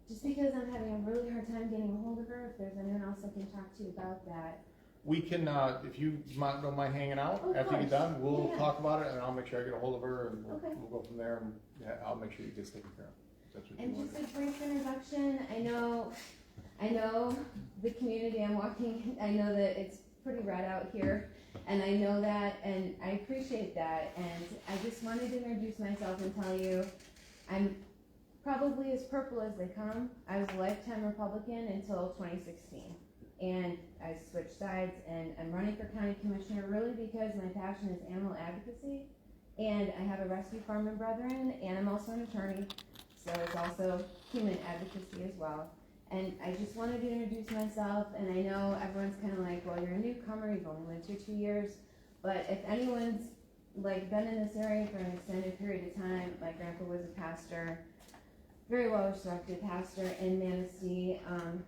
just because I'm having a really hard time getting a hold of her, if there's anyone else I can talk to about that. We can, if you don't mind hanging out Of after you get course. done, we'll Yeah. talk about it, and I'll make sure I get a hold of her, and Okay. we'll go from there, and yeah, I'll make sure you get taken care of. That's what you And want. just a brief introduction, I know the community I'm walking, I know that it's pretty red out here, and I know that, and I appreciate that, and I just wanted to introduce myself and tell you, I'm probably as purple as they come. I was a lifetime Republican until 2016, and I switched sides, and I'm running for county commissioner really because my passion is animal advocacy, and I have a rescue farm in Brethren, and I'm also an attorney, so it's also human advocacy as well. And I just wanted to introduce myself, and I know everyone's kind of like, well, you're a newcomer, you've only lived here 2 years, but if anyone's like been in this area for an extended period of time, my grandpa was a pastor, very well respected pastor in Manistee, and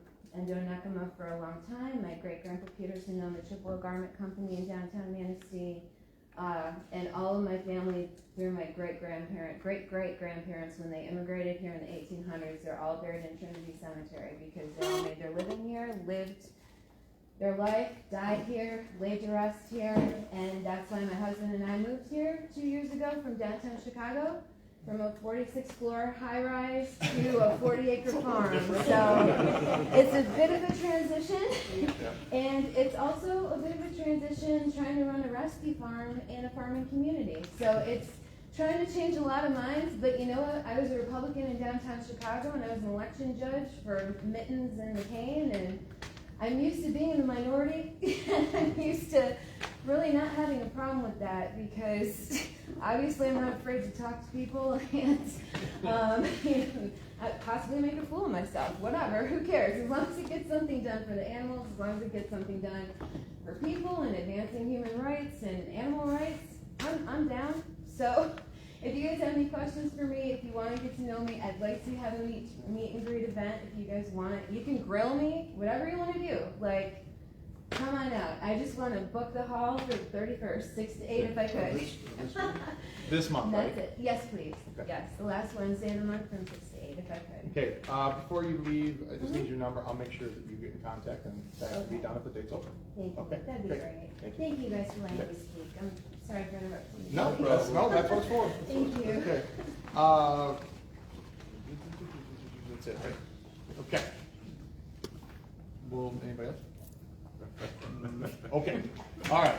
Donnacama for a long time. My great grandpa Peterson owned the Chippewa Garment Company in downtown Manistee, and all of my family through my great great grandparents when they immigrated here in the 1800s, they're all buried in Trinity Cemetery because they all made their living here, lived their life, died here, laid to rest here, and that's why my husband and I moved here 2 years ago from downtown Chicago, from a 46-floor high-rise to a 40-acre farm. So it's a bit of a transition, and it's also a bit of a transition trying to run a rescue farm in a farming community. So it's trying to change a lot of minds, but you know what? I was a Republican in downtown Chicago, and I was an election judge for Mittens and McCain, and I'm used to being in the minority, and I'm used to really not having a problem with that because obviously I'm not afraid to talk to people and possibly make a fool of myself. Whatever, who cares? As long as it gets something done for the animals, as long as it gets something done for people and advancing human rights and animal rights, I'm down. So if you guys have any questions for me, if you want to get to know me, I'd like to have a meet and greet event if you guys want it. You can grill me, whatever you want to do. Like, come on out. I just want to book the hall for the 31st, 6 to 8 if I could. This month, right? That's it. Yes, please. Okay. Yes, the last Wednesday of the month from 6 to 8 if I could. Okay, before you leave, I just need your number. I'll make sure that you get in contact, and that has to be done if the date's open. Thank you. Okay, That'd be great. great. Thank you. Thank you guys for letting Okay. me speak. I'm sorry for interrupting you. No, that's what it's for. Thank you. Okay. That's it, right? Okay. Will anybody else? Okay, all right.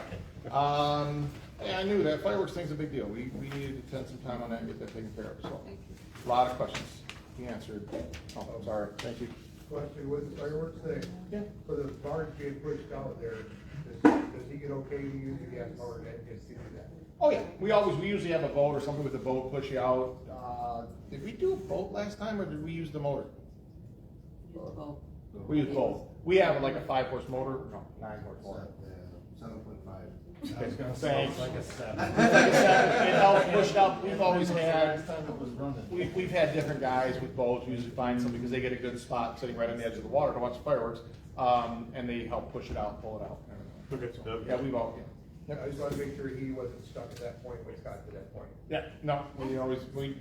Hey, I knew that fireworks thing's a big deal. We needed to spend some time on that and get that taken care of, so. A lot of questions. He answered. Oh, sorry, thank you. Question with the fireworks thing. Yeah. For the barge being pushed out there, does he get okay to use the gas powered engines to do that? Oh, yeah, we usually have a boat or something with a boat push you out. Did we do a boat last time, or did we use the motor? We use both. We have like a 5-horse motor, no, 9-horse motor. 7.5. I was gonna say, it's like a 7. It helps push it up. We've always had, Last time it was running. we've had different guys with boats. We usually find some because they get a good spot sitting right on the edge of the water to watch the fireworks. And they help push it out, pull it out. Okay. So, yeah, we've all, yeah. I just wanted to make sure he wasn't stuck at that point when it got to that point. Yeah, no,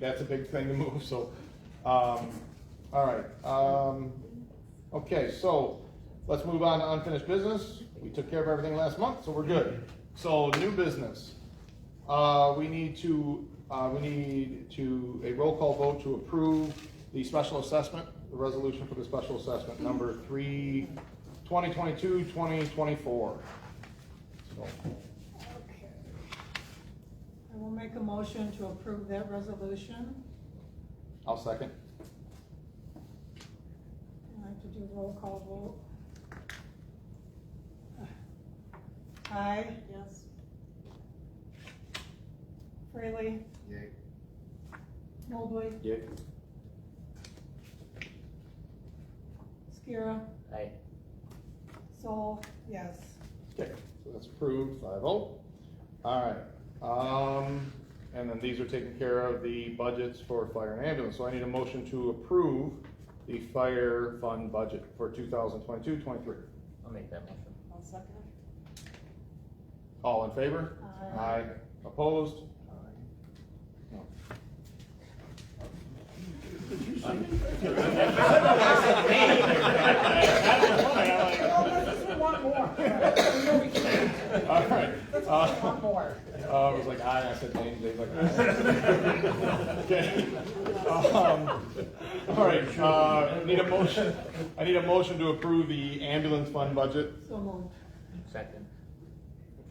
that's a big thing to move, so, all right. Okay, so, let's move on to unfinished business. We took care of everything last month, so we're good. So, new business. We need a roll call vote to approve the special assessment, the resolution for the special assessment, number 3, 2022-2024. So, Okay. I will make a motion to approve that resolution. I'll second. I have to do roll call vote. Aye. Yes. Freely. Yay. Mobley. Yay. Skira. Aye. Soul. Yes. Okay, so that's approved, 5-0. All right, and then these are taking care of the budgets for fire and ambulance. So I need a motion to approve the fire fund budget for 2022-23. I'll make that motion. I'll second. All in favor? Aye. Opposed? No. Want more. All right. Want more. I was like, aye, I said name, Dave's like, aye. Okay. All right, I need a motion to approve the ambulance fund budget. So moved. Second.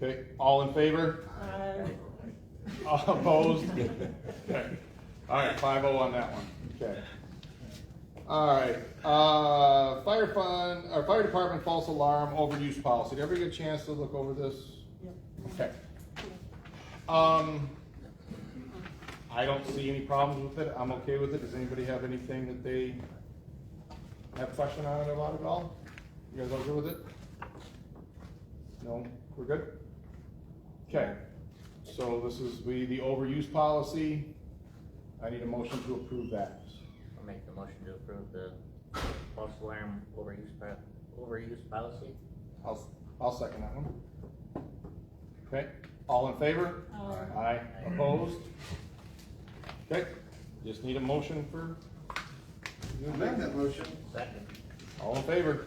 Okay, all in favor? Opposed? Okay. All right, 5-0 on that one, okay. All right, fire fund, or fire department false alarm overuse policy. Did everybody get a chance to look over this? Okay. I don't see any problems with it, I'm okay with it. Does anybody have anything that they have a question on it about at all? You guys all good with it? No, we're good? Okay, so this is the overuse policy. I need a motion to approve that. I'll make the motion to approve the false alarm overuse policy. I'll second that one. Okay, all in favor? Aye. Opposed? Okay, just need a motion for. I'll make that motion. Second. All in favor?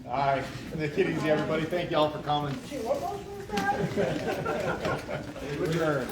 Aye. Take it easy, everybody. Thank y'all for coming. Gee, what motion was that? Adjourn.